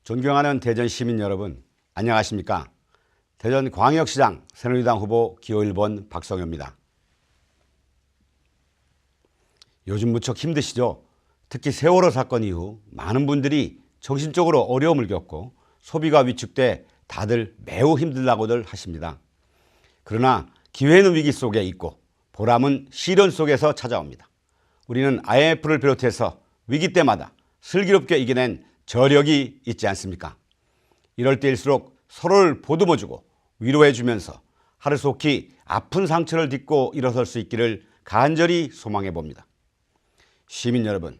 존경하는 대전 시민 여러분, 안녕하십니까? 대전광역시장 새누리당 후보 기호 1번 박성효입니다. 요즘 무척 힘드시죠? 특히 세월호 사건 이후 많은 분들이 정신적으로 어려움을 겪고 소비가 위축돼 다들 매우 힘들다고들 하십니다. 그러나 기회는 위기 속에 있고 보람은 시련 속에서 찾아옵니다. 우리는 IMF를 비롯해서 위기 때마다 슬기롭게 이겨낸 저력이 있지 않습니까? 이럴 때일수록 서로를 보듬어주고 위로해주면서 하루속히 아픈 상처를 딛고 일어설 수 있기를 간절히 소망해 봅니다. 시민 여러분,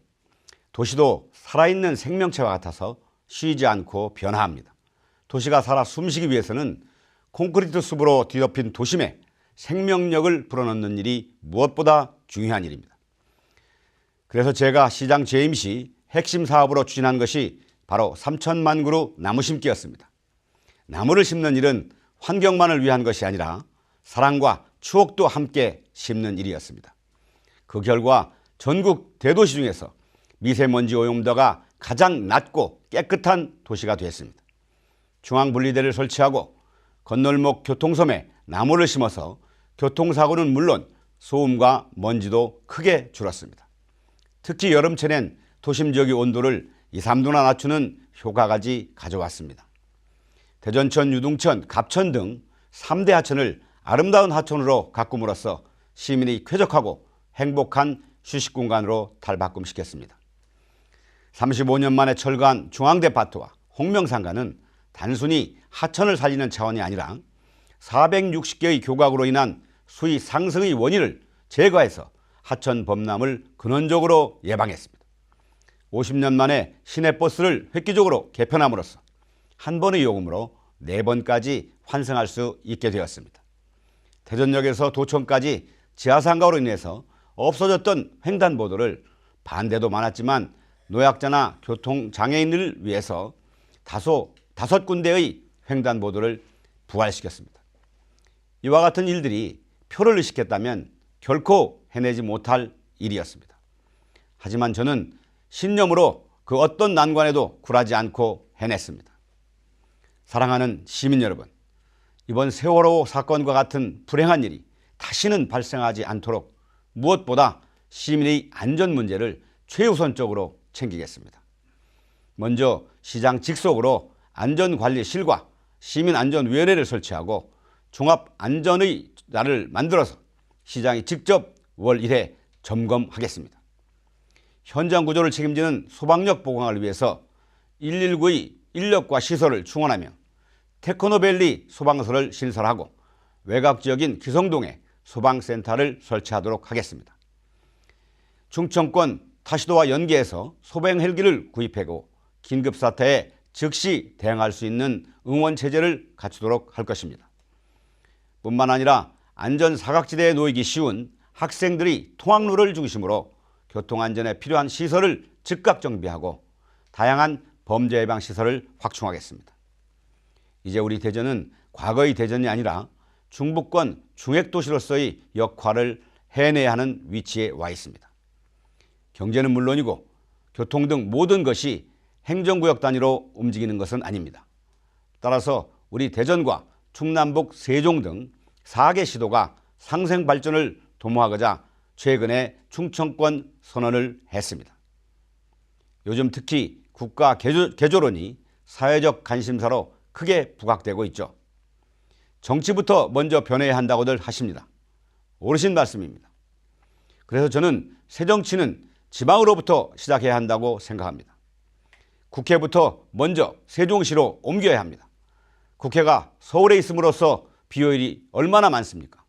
도시도 살아있는 생명체와 같아서 쉬지 않고 변화합니다. 도시가 살아 숨쉬기 위해서는 콘크리트 숲으로 뒤덮인 도심에 생명력을 불어넣는 일이 무엇보다 중요한 일입니다. 그래서 제가 시장 재임 시 핵심 사업으로 추진한 것이 바로 3천만 그루 나무 심기였습니다. 나무를 심는 일은 환경만을 위한 것이 아니라 사랑과 추억도 함께 심는 일이었습니다. 그 결과 전국 대도시 중에서 미세먼지 오염도가 가장 낮고 깨끗한 도시가 되었습니다. 중앙분리대를 설치하고 건널목 교통섬에 나무를 심어서 교통사고는 물론 소음과 먼지도 크게 줄었습니다. 특히 여름철엔 도심 지역의 온도를 2, 3도나 낮추는 효과까지 가져왔습니다. 대전천, 유등천, 갑천 등 3대 하천을 아름다운 하천으로 가꿈으로써 시민이 쾌적하고 행복한 휴식공간으로 탈바꿈시켰습니다. 35년 만에 철거한 중앙데파트와 홍명상가는 단순히 하천을 살리는 차원이 아니라 460개의 교각으로 인한 수위 상승의 원인을 제거해서 하천 범람을 근원적으로 예방했습니다. 50년 만에 시내버스를 획기적으로 개편함으로써 한 번의 요금으로 4번까지 환승할 수 있게 되었습니다. 대전역에서 도청까지 지하상가로 인해서 없어졌던 횡단보도를 반대도 많았지만 노약자나 교통장애인을 위해서 다섯 군데의 횡단보도를 부활시켰습니다. 이와 같은 일들이 표를 의식했다면 결코 해내지 못할 일이었습니다. 하지만 저는 신념으로 그 어떤 난관에도 굴하지 않고 해냈습니다. 사랑하는 시민 여러분, 이번 세월호 사건과 같은 불행한 일이 다시는 발생하지 않도록 무엇보다 시민의 안전 문제를 최우선적으로 챙기겠습니다. 먼저 시장 직속으로 안전관리실과 시민안전위원회를 설치하고 종합안전의 날을 만들어서 시장이 직접 월 1회 점검하겠습니다. 현장 구조를 책임지는 소방력 보강을 위해서 119의 인력과 시설을 충원하며 테크노밸리 소방서를 신설하고 외곽지역인 기성동에 소방센터를 설치하도록 하겠습니다. 충청권 타시도와 연계해서 소방 헬기를 구입하고 긴급사태에 즉시 대응할 수 있는 응원체제를 갖추도록 할 것입니다. 뿐만 아니라 안전사각지대에 놓이기 쉬운 학생들이 통학로를 중심으로 교통안전에 필요한 시설을 즉각 정비하고 다양한 범죄 예방 시설을 확충하겠습니다. 이제 우리 대전은 과거의 대전이 아니라 중부권 중핵도시로서의 역할을 해내야 하는 위치에 와 있습니다. 경제는 물론이고 교통 등 모든 것이 행정구역 단위로 움직이는 것은 아닙니다. 따라서 우리 대전과 충남북 세종 등 4개 시도가 상생 발전을 도모하고자 최근에 충청권 선언을 했습니다. 요즘 특히 국가 개조론이 사회적 관심사로 크게 부각되고 있죠. 정치부터 먼저 변해야 한다고들 하십니다. 옳으신 말씀입니다. 그래서 저는 새정치는 지방으로부터 시작해야 한다고 생각합니다. 국회부터 먼저 세종시로 옮겨야 합니다. 국회가 서울에 있음으로써 비효율이 얼마나 많습니까?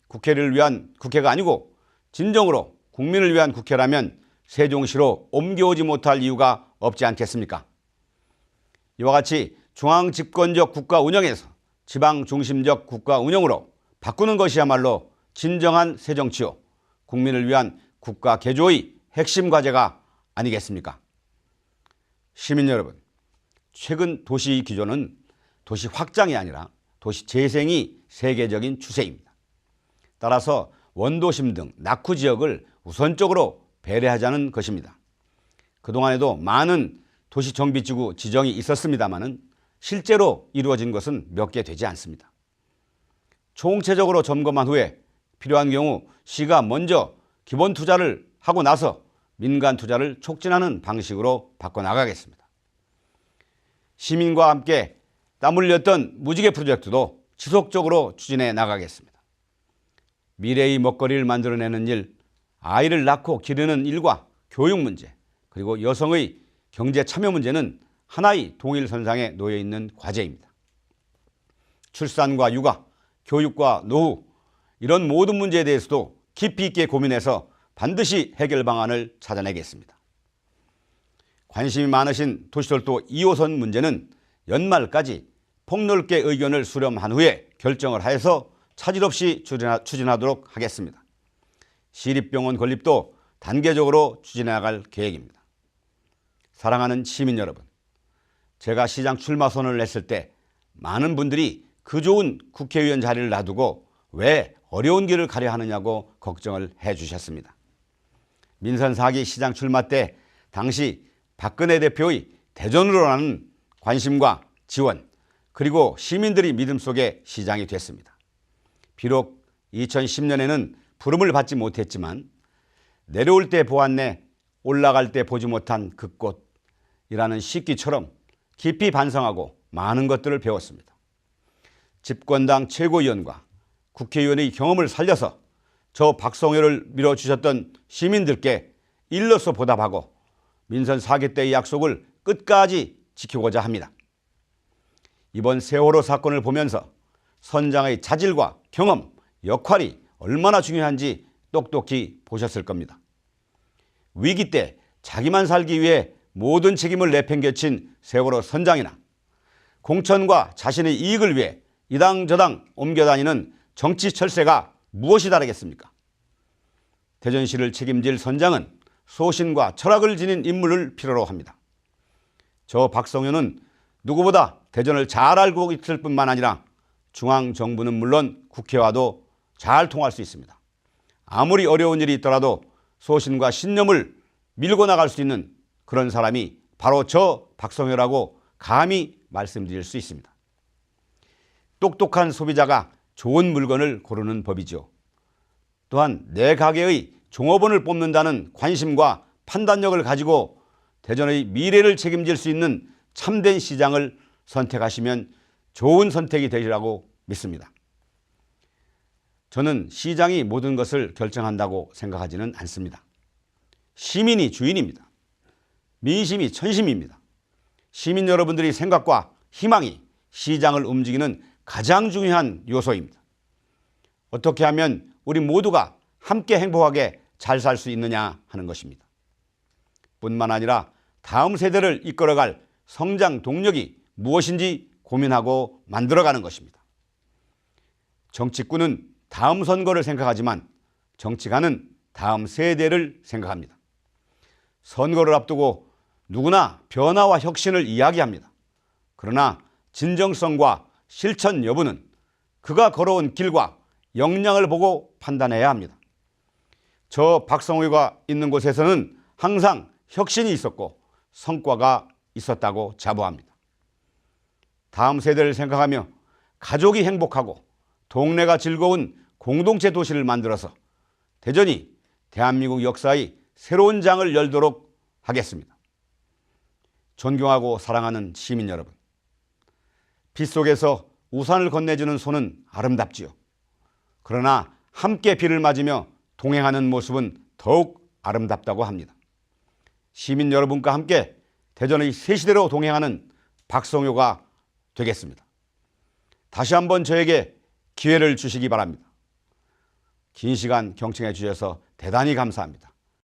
국회를 위한 국회가 아니고 진정으로 국민을 위한 국회라면 세종시로 옮겨오지 못할 이유가 없지 않겠습니까? 이와 같이 중앙집권적 국가 운영에서 지방 중심적 국가 운영으로 바꾸는 것이야말로 진정한 새정치요, 국민을 위한 국가 개조의 핵심 과제가 아니겠습니까? 시민 여러분, 최근 도시 기조는 도시 확장이 아니라 도시 재생이 세계적인 추세입니다. 따라서 원도심 등 낙후 지역을 우선적으로 배려하자는 것입니다. 그동안에도 많은 도시정비지구 지정이 있었습니다마는 실제로 이루어진 것은 몇 개 되지 않습니다. 총체적으로 점검한 후에 필요한 경우 시가 먼저 기본 투자를 하고 나서 민간 투자를 촉진하는 방식으로 바꿔나가겠습니다. 시민과 함께 땀 흘렸던 무지개 프로젝트도 지속적으로 추진해 나가겠습니다. 미래의 먹거리를 만들어내는 일, 아이를 낳고 기르는 일과 교육 문제, 그리고 여성의 경제 참여 문제는 하나의 동일선상에 놓여 있는 과제입니다. 출산과 육아, 교육과 노후, 이런 모든 문제에 대해서도 깊이 있게 고민해서 반드시 해결 방안을 찾아내겠습니다. 관심이 많으신 도시철도 2호선 문제는 연말까지 폭넓게 의견을 수렴한 후에 결정을 하여서 차질 없이 추진하도록 하겠습니다. 시립병원 건립도 단계적으로 추진해 나갈 계획입니다. 사랑하는 시민 여러분, 제가 시장 출마 선언을 했을 때 많은 분들이 그 좋은 국회의원 자리를 놔두고 왜 어려운 길을 가려 하느냐고 걱정을 해 주셨습니다. 민선 4기 시장 출마 때 당시 박근혜 대표의 대전으로라는 관심과 지원, 그리고 시민들의 믿음 속에 시장이 됐습니다. 비록 2010년에는 부름을 받지 못했지만 내려올 때 보았네, 올라갈 때 보지 못한 그 꽃이라는 시기처럼 깊이 반성하고 많은 것들을 배웠습니다. 집권당 최고위원과 국회의원의 경험을 살려서 저 박성효를 밀어주셨던 시민들께 일러서 보답하고 민선 4기 때의 약속을 끝까지 지키고자 합니다. 이번 세월호 사건을 보면서 선장의 자질과 경험, 역할이 얼마나 중요한지 똑똑히 보셨을 겁니다. 위기 때 자기만 살기 위해 모든 책임을 내팽개친 세월호 선장이나 공천과 자신의 이익을 위해 이당저당 옮겨다니는 정치 철새가 무엇이 다르겠습니까? 대전시를 책임질 선장은 소신과 철학을 지닌 인물을 필요로 합니다. 저 박성효는 누구보다 대전을 잘 알고 있을 뿐만 아니라 중앙정부는 물론 국회와도 잘 통할 수 있습니다. 아무리 어려운 일이 있더라도 소신과 신념을 밀고 나갈 수 있는 그런 사람이 바로 저 박성효라고 감히 말씀드릴 수 있습니다. 똑똑한 소비자가 좋은 물건을 고르는 법이죠. 또한 내 가게의 종업원을 뽑는다는 관심과 판단력을 가지고 대전의 미래를 책임질 수 있는 참된 시장을 선택하시면 좋은 선택이 되리라고 믿습니다. 저는 시장이 모든 것을 결정한다고 생각하지는 않습니다. 시민이 주인입니다. 민심이 천심입니다. 시민 여러분들의 생각과 희망이 시장을 움직이는 가장 중요한 요소입니다. 어떻게 하면 우리 모두가 함께 행복하게 잘 살 수 있느냐 하는 것입니다. 뿐만 아니라 다음 세대를 이끌어갈 성장 동력이 무엇인지 고민하고 만들어가는 것입니다. 정치꾼은 다음 선거를 생각하지만 정치가는 다음 세대를 생각합니다. 선거를 앞두고 누구나 변화와 혁신을 이야기합니다. 그러나 진정성과 실천 여부는 그가 걸어온 길과 역량을 보고 판단해야 합니다. 저 박성효가 있는 곳에서는 항상 혁신이 있었고 성과가 있었다고 자부합니다. 다음 세대를 생각하며 가족이 행복하고 동네가 즐거운 공동체 도시를 만들어서 대전이 대한민국 역사의 새로운 장을 열도록 하겠습니다. 존경하고 사랑하는 시민 여러분, 빗속에서 우산을 건네주는 손은 아름답지요. 그러나 함께 비를 맞으며 동행하는 모습은 더욱 아름답다고 합니다. 시민 여러분과 함께 대전의 새 시대로 동행하는 박성효가 되겠습니다. 다시 한번 저에게 기회를 주시기 바랍니다. 긴 시간 경청해 주셔서 대단히 감사합니다.